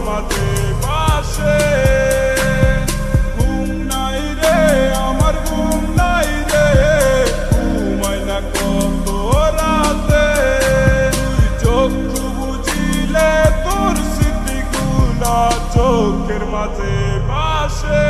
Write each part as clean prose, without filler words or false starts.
মাঝে বাসে। ঘুম নাই রে আমার ঘুম নাই রে, ঘুমাই না কত রাতে। তুই চক্ষু বুঝিলে তোর স্মৃতিগুলা চোখের মাঝে বাসে।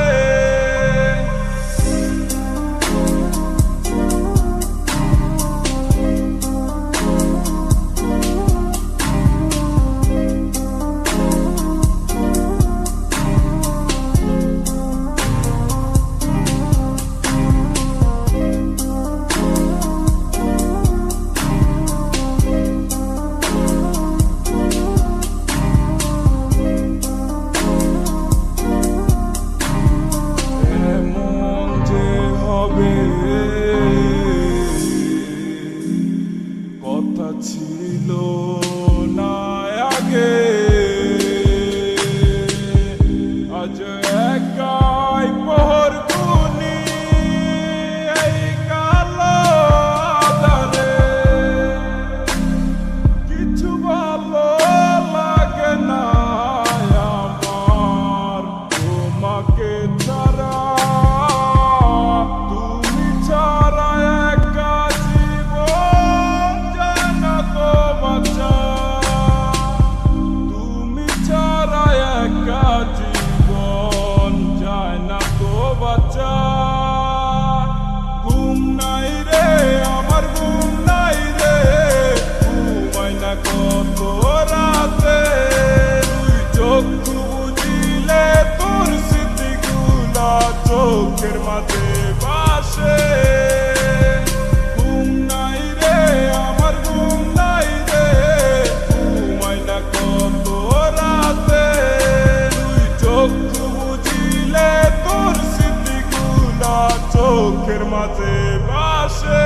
কথা ছিল না আগে, আজ একাই পহর গুনি এই কালো আঁধারে। কিছু ভালো লাগে না আমার তোমাকে ছাড়া, তুমি ছাড়া একা জীবন যায় না তো বাঁচা। তুমি ছাড়া একা জীবন যায় না তো বাঁচা। ঘুম নাই রে আমার ঘুম নাই রে, ঘুমাই না কত রাতে। তুই চক্ষু বুঝিলে তোর স্মৃতিগুলা চোখের মাঝে বাসে। ঘুম নাই রে আমার ঘুম নাই রে, ঘুমাই না কত রাতে। তুই চক্ষু বুঝিলে তোর স্মৃতিগুলা চোখের মাঝে বাসে।